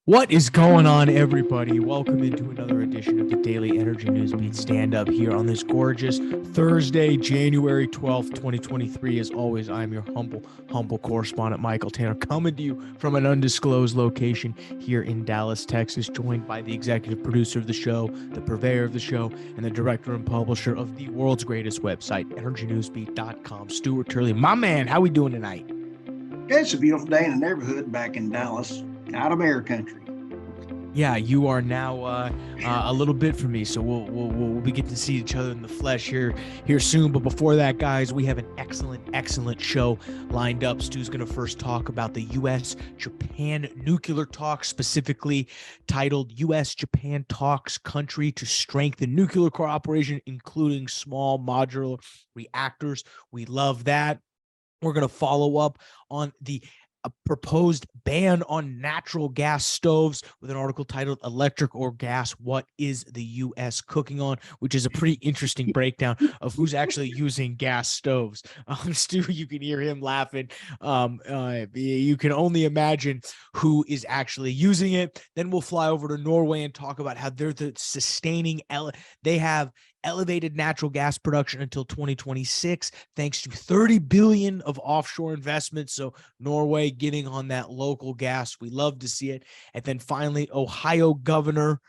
What is going on, everybody? Welcome into another edition of the Daily Energy News Beat Stand Up here on this gorgeous Thursday, January 12th, 2023. As always, I'm your humble correspondent, Michael Tanner, coming to you from an undisclosed location here in Dallas, Texas, joined by the executive producer of the show, the purveyor of the show, and the director and publisher of the world's greatest website, energynewsbeat.com, Stuart Turley. My man, how we doing tonight? It's a beautiful day in the neighborhood back in Dallas, out of bear country. Yeah, you are now a little bit for me, so we'll be getting to see each other in the flesh here soon. But before that, guys, we have an excellent show lined up. Stu's going to first talk about the U.S. Japan nuclear talks, specifically titled "U.S. Japan Talks Country to Strengthen Nuclear Cooperation, Including Small Modular Reactors." We love that. We're going to follow up on the proposed ban on natural gas stoves with an article titled "Electric or Gas, What is the U.S. Cooking On?" which is a pretty interesting breakdown of who's actually using gas stoves. Stu, you can hear him laughing. You can only imagine who is actually using it. Then we'll fly over to Norway and talk about how they're the sustaining, they have elevated natural gas production until 2026 thanks to 30 billion of offshore investments. So Norway getting on that local gas, we love to see it. And then finally, Ohio governor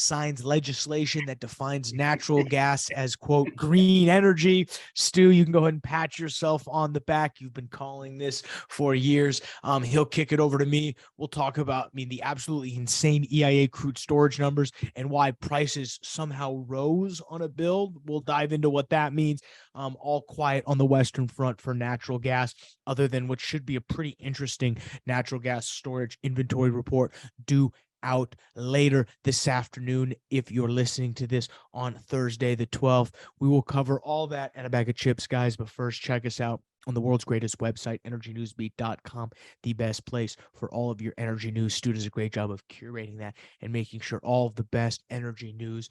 signs legislation that defines natural gas as, quote, green energy. Stu, you can go ahead and pat yourself on the back. You've been calling this for years. He'll kick it over to me. We'll talk about, the absolutely insane EIA crude storage numbers and why prices somehow rose on a build. We'll dive into what that means. All quiet on the Western Front for natural gas, other than what should be a pretty interesting natural gas storage inventory report due out later this afternoon. If you're listening to this on Thursday the 12th, we will cover all that and a bag of chips, guys. But first, check us out on the world's greatest website, energynewsbeat.com, the best place for all of your energy news. Stu does a great job of curating that and making sure all of the best energy news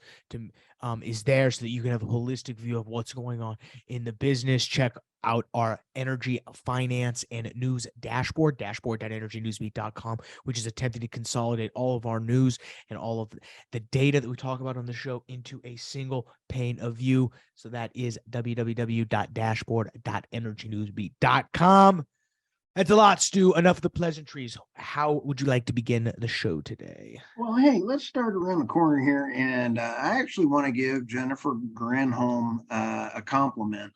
is there so that you can have a holistic view of what's going on in the business. Check out our energy, finance, and news dashboard.energynewsbeat.com, which is attempting to consolidate all of our news and all of the data that we talk about on the show into a single pane of view. So that is www.dashboard.energynewsbeat.com. That's a lot, Stu. Enough of the pleasantries. How would you like to begin the show today? Well, hey, let's start around the corner here. And I actually want to give Jennifer Granholm a compliment.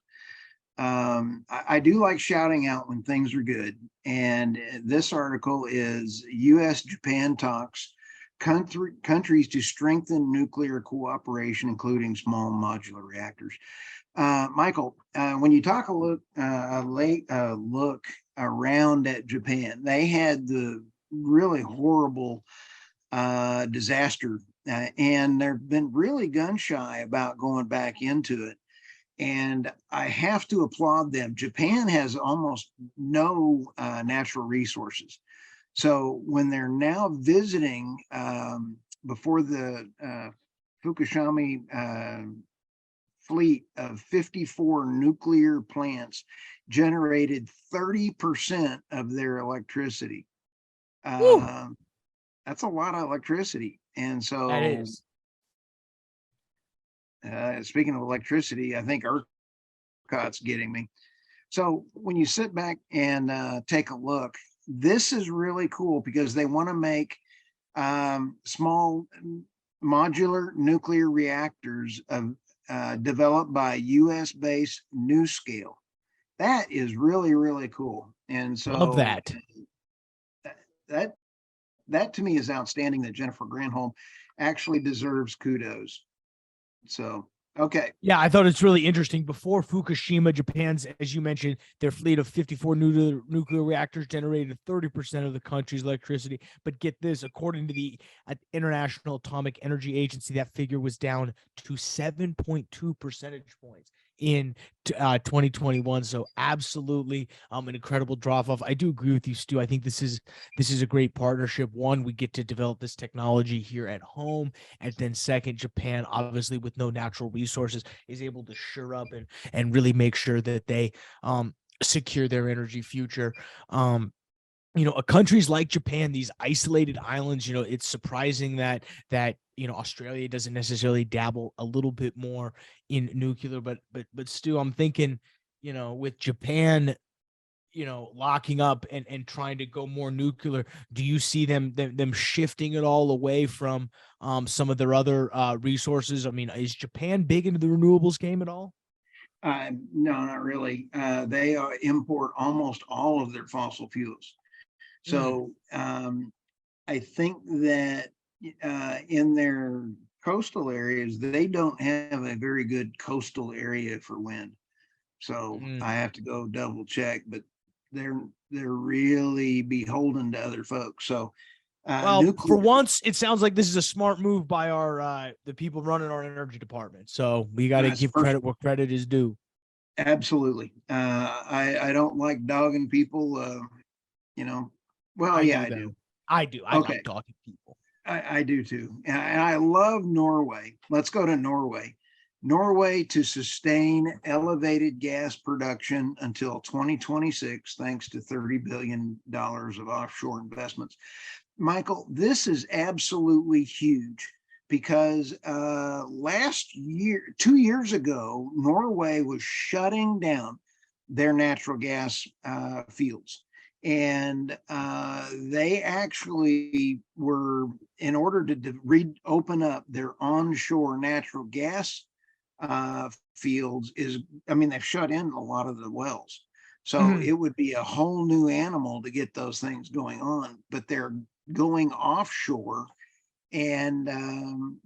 I do like shouting out when things are good. And this article is U.S. Japan talks countries to strengthen nuclear cooperation, including small modular reactors. Michael, when you talk look around at Japan, they had the really horrible disaster, and they've been really gun shy about going back into it. And I have to applaud them. Japan has almost no natural resources. So when they're now visiting before the Fukushima fleet of 54 nuclear plants generated 30% of their electricity. That's a lot of electricity. And so That is. Speaking of electricity, I think ERCOT's getting me. So when you sit back and take a look, this is really cool because they want to make small modular nuclear reactors developed by U.S.-based NuScale. That is really cool. And so Love that. that to me is outstanding that Jennifer Granholm actually deserves kudos. So, okay. Yeah, I thought it's really interesting. Before Fukushima, Japan's, as you mentioned, their fleet of 54 nuclear reactors generated 30% of the country's electricity. But get this, according to the International Atomic Energy Agency, that figure was down to 7.2 percentage points in 2021. So absolutely an incredible drop off. I do agree with you, Stu. I think this is a great partnership. One, we get to develop this technology here at home. And then second, Japan, obviously with no natural resources, is able to shore up and really make sure that they secure their energy future. countries like Japan, these isolated islands, it's surprising that Australia doesn't necessarily dabble a little bit more in nuclear, but Stu, I'm thinking, with Japan, locking up and trying to go more nuclear, do you see them shifting it all away from some of their other resources? I mean, is Japan big into the renewables game at all? No, not really. They import almost all of their fossil fuels. Mm, So I think that in their coastal areas, they don't have a very good coastal area for wind. So mm. I have to go double check, but they're they're really beholden to other folks. So Well, for nuclear, once, it sounds like this is a smart move by our the people running our energy department. So we got to it's give first, credit where credit is due. absolutely. I don't like dogging people. You know, well, I yeah, do I do. though. I do. I Okay, like talking to people. I do too. And I love Norway. Let's go to Norway. Norway to sustain elevated gas production until 2026, thanks to $30 billion of offshore investments. Michael, this is absolutely huge because last year, 2 years ago, Norway was shutting down their natural gas fields. And they actually were, in order to reopen up their onshore natural gas fields, I mean, they've shut in a lot of the wells. So Mhm. it would be a whole new animal to get those things going on, but they're going offshore, and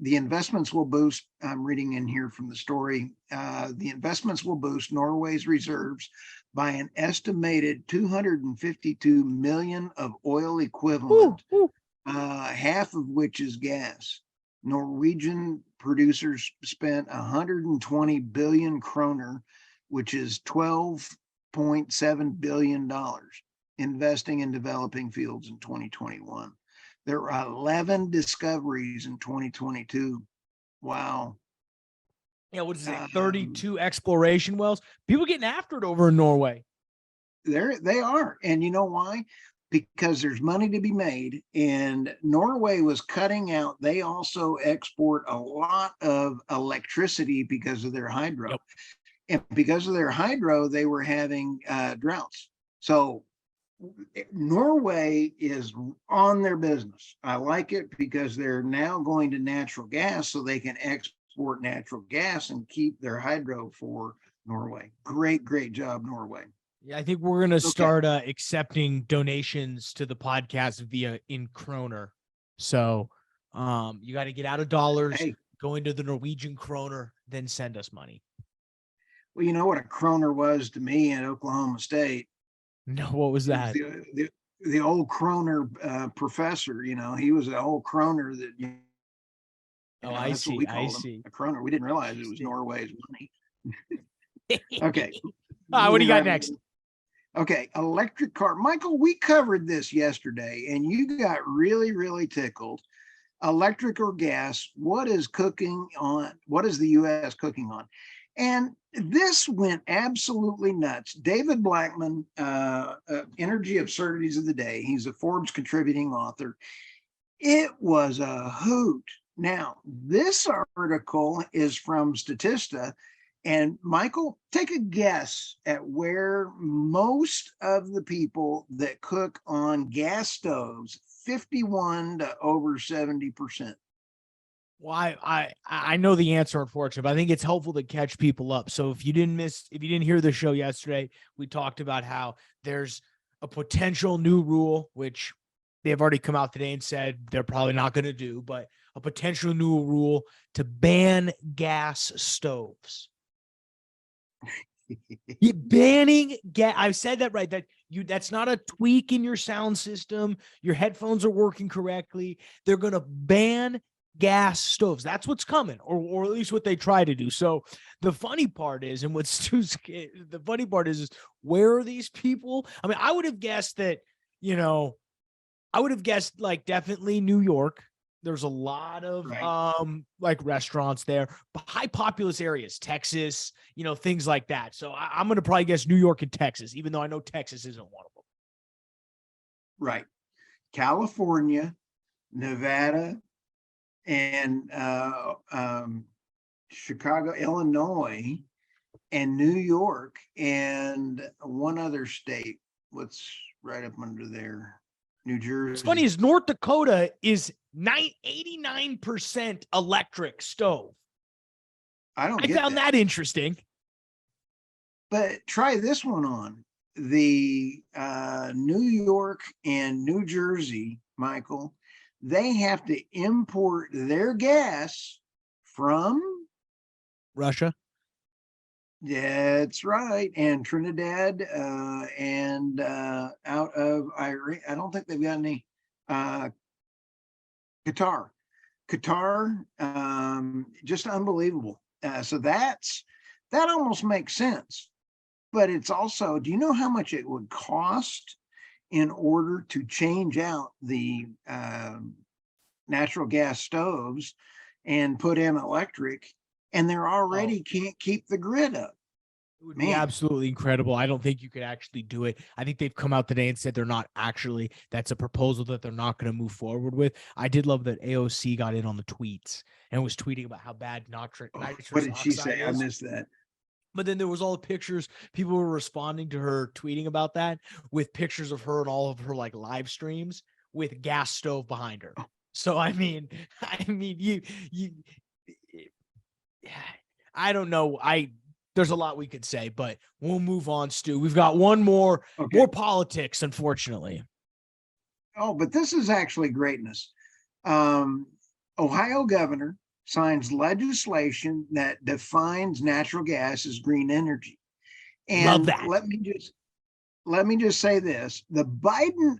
the investments will boost. I'm reading in here from the story. The investments will boost Norway's reserves by an estimated 252 million of oil Woo, equivalent, woo. half of which is gas. Norwegian producers spent 120 billion kroner, which is $12.7 billion, investing in developing fields in 2021. There were 11 discoveries in 2022. Wow. Yeah, what is it? Um, 32 exploration wells. People getting after it over in Norway. they are. And you know why? Because there's money to be made. And Norway was cutting out, they also export a lot of electricity because of their hydro. Yep. And because of their hydro, they were having droughts. So Norway is on their business. I like it because they're now going to natural gas so they can export natural gas and keep their hydro for Norway. Great, great job, Norway. Yeah, I think we're gonna Okay. start accepting donations to the podcast via in kroner. So you got to get out of dollars, Hey, go into the Norwegian kroner, then send us money. well, you know what a kroner was to me at Oklahoma State? No, what was It was that? the old kroner professor. You know, he was an old kroner that, Oh, I that's what see. we I called him, see. a kroner. We didn't realize it was Interesting. Norway's money. All Okay, right, what do moving you got right next? along. Okay, electric car. Michael, we covered this yesterday and you got really, really tickled. Electric or gas, what is cooking on? What is the US cooking on? And this went absolutely nuts. David Blackman, Energy Absurdities of the Day, he's a Forbes contributing author. It was a hoot. Now, this article is from Statista. And Michael, take a guess at where most of the people that cook on gas stoves, 51 to over 70%. Well, I know the answer, unfortunately, but I think it's helpful to catch people up. So if you didn't hear the show yesterday, we talked about how there's a potential new rule, which they have already come out today and said they're probably not going to do, but a potential new rule to ban gas stoves. Banning gas. I've said that right. That's not a tweak in your sound system. Your headphones are working correctly. They're gonna ban gas stoves. That's what's coming, or at least what they try to do. So the funny part is, and what's the funny part is where are these people? I mean, I would have guessed that, I would have guessed like definitely New York. There's a lot of Right. like restaurants there, but high populous areas, Texas, things like that. So I'm gonna probably guess New York and Texas, even though I know Texas isn't one of them. Right. California, Nevada, and Chicago, Illinois, and New York, and one other state. What's right up under there? New What's funny Jersey. is North Dakota is 89% electric stove. I don't I get found that. that interesting. But try this one on. The New York and New Jersey, Michael, they have to import their gas from. Russia. That's right. And Trinidad and out of Iran. I don't think they've got any. Uh, Qatar. Qatar, just unbelievable. So that almost makes sense. But it's also, do you know how much it would cost in order to change out the natural gas stoves and put in electric? And they're already can't keep the grid up. It would be Man, absolutely incredible. I don't think you could actually do it. I think they've come out today and said they're not actually, that's a proposal that they're not going to move forward with. I did love that AOC got in on the tweets and was tweeting about how bad what nitrous did she oxide say? I is. missed that. But then there was all the pictures. People were responding to her tweeting about that with pictures of her and all of her like live streams with gas stove behind her. So I mean, you I don't know. There's a lot we could say, but we'll move on, Stu. We've got one more politics, unfortunately. Oh, but this is actually greatness. Ohio governor signs legislation that defines natural gas as green energy. And love that. Let me just say this. The Biden,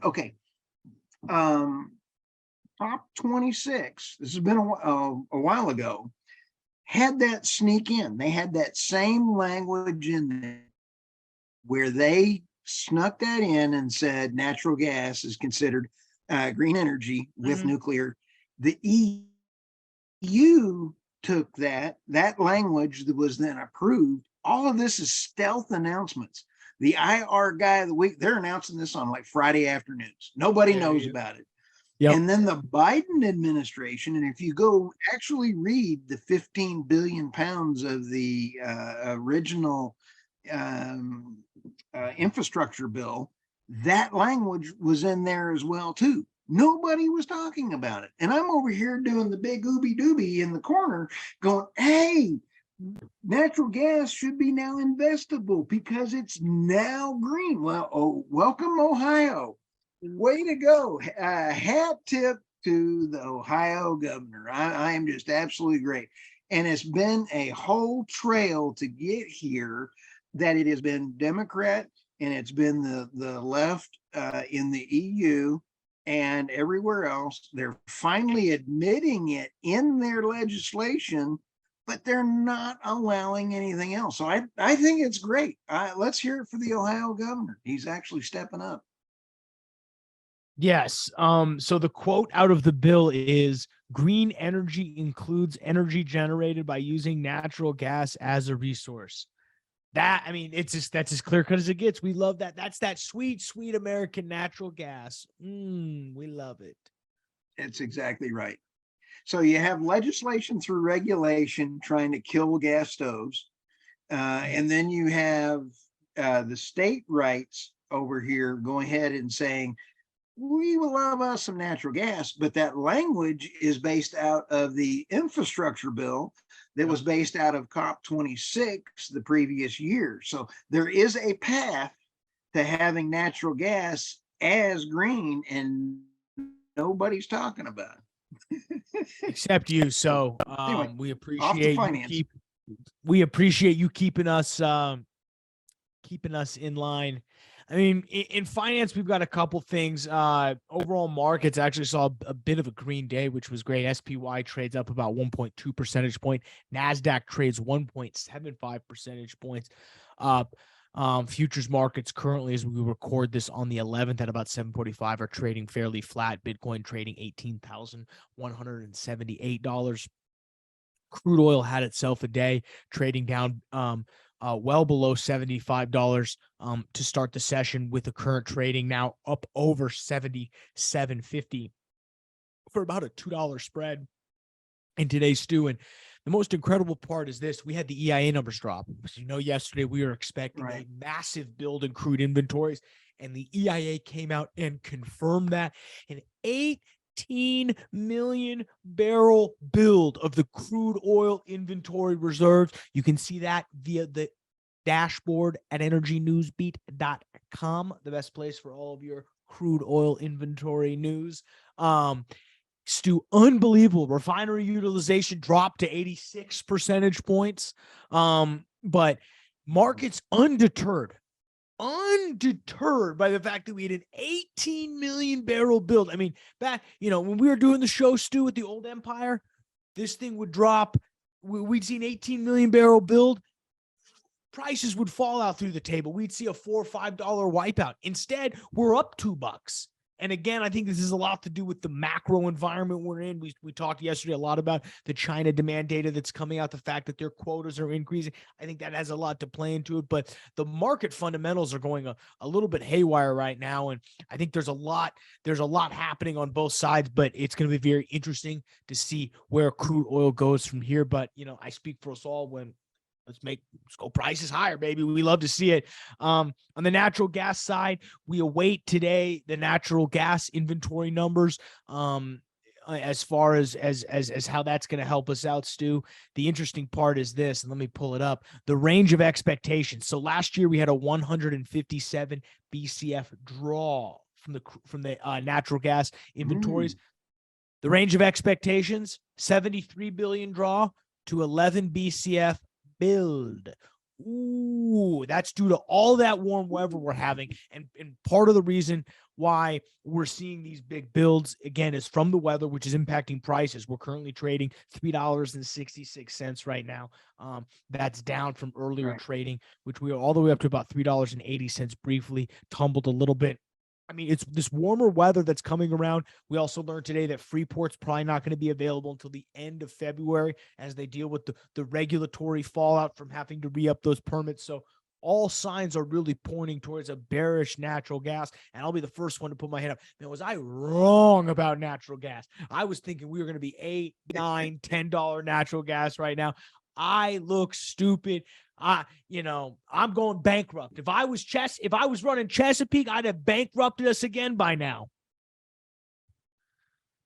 Prop 26, this has been a while ago, had that sneak in. They had that same language in there where they snuck that in and said natural gas is considered green energy with nuclear. The EU took that language that was then approved. All of this is stealth announcements. The IR guy of the week, they're announcing this on like Friday afternoons. Nobody knows about it. Yep. And then the Biden administration, and if you go actually read the 15 billion pounds of the original infrastructure bill, that language was in there as well too. Nobody was talking about it. And I'm over here doing the big ooby dooby in the corner going, hey, natural gas should be now investable because it's now green. Well, welcome, Ohio. Way to go. Hat tip to the Ohio governor. I am just absolutely great. And it's been a whole trail to get here that it has been Democrat and it's been the left in the EU and everywhere else. They're finally admitting it in their legislation, but they're not allowing anything else. So I think it's great. Let's hear it for the Ohio governor. He's actually stepping up. Yes. So the quote out of the bill is green energy includes energy generated by using natural gas as a resource. That, I mean, that's as clear cut as it gets. We love that. That's that sweet, sweet American natural gas. We love it. It's exactly right. So you have legislation through regulation trying to kill gas stoves. And then you have the state rights over here going ahead and saying, we will love us some natural gas, but that language is based out of the infrastructure bill that was based out of COP 26 the previous year. So there is a path to having natural gas as green, and nobody's talking about it. Except you. So anyway, we appreciate you keeping us in line. I mean, in finance, we've got a couple things. Overall markets actually saw a bit of a green day, which was great. SPY trades up about 1.2 percentage point. NASDAQ trades 1.75 percentage points up. Futures markets currently, as we record this on the 11th at about 7:45, are trading fairly flat. Bitcoin trading $18,178. Crude oil had itself a day, trading down well below $75 to start the session, with the current trading now up over $77.50 for about a $2 spread in today's stew. And the most incredible part is this: we had the EIA numbers drop. As you know, yesterday we were expecting a massive build in crude inventories, and the EIA came out and confirmed that an 18 million barrel build of the crude oil inventory reserves. You can see that via the dashboard at energynewsbeat.com, the best place for all of your crude oil inventory news. Stu, unbelievable. Refinery utilization dropped to 86 percentage points. But markets undeterred by the fact that we had an 18 million barrel build. I mean, back, when we were doing the show, Stu, with the old Empire, this thing would drop. We'd seen 18 million barrel build. Prices would fall out through the table. We'd see a $4 or $5 wipeout. Instead, we're up $2. And again, I think this is a lot to do with the macro environment we're in. We talked yesterday a lot about the China demand data that's coming out, the fact that their quotas are increasing. I think that has a lot to play into it, but the market fundamentals are going a little bit haywire right now. And I think there's a lot happening on both sides, but it's going to be very interesting to see where crude oil goes from here. But, I speak for us all when let's go prices higher, baby. We love to see it. On the natural gas side, we await today the natural gas inventory numbers. As far as how that's going to help us out, Stu. The interesting part is this, and let me pull it up. The range of expectations. So last year we had a 157 BCF draw from the natural gas inventories. The range of expectations: 73 billion draw to 11 BCF build. Ooh, that's due to all that warm weather we're having. And part of the reason why we're seeing these big builds, again, is from the weather, which is impacting prices. We're currently trading $3.66 right now. That's down from earlier trading, which we are all the way up to about $3.80 briefly, tumbled a little bit. I mean, it's this warmer weather that's coming around. We also learned today that Freeport's probably not going to be available until the end of February as they deal with the regulatory fallout from having to re-up those permits. So all signs are really pointing towards a bearish natural gas. And I'll be the first one to put my hand up. Man, was I wrong about natural gas? I was thinking we were going to be $8, $9, $10 natural gas right now. I look stupid. I'm going bankrupt. If I was running Chesapeake, I'd have bankrupted us again by now.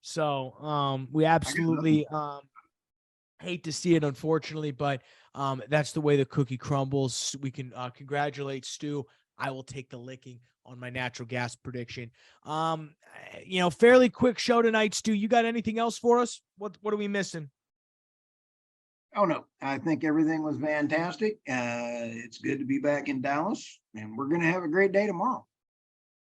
So we absolutely hate to see it, unfortunately, but that's the way the cookie crumbles. We can congratulate Stu. I will take the licking on my natural gas prediction. Fairly quick show tonight, Stu. You got anything else for us? What are we missing? Oh, no, I think everything was fantastic. It's good to be back in Dallas, and we're going to have a great day tomorrow.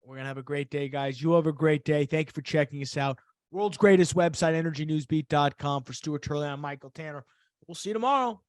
We're going to have a great day, guys. You have a great day. Thank you for checking us out. World's greatest website, energynewsbeat.com. For Stuart Turley, I'm Michael Tanner. We'll see you tomorrow.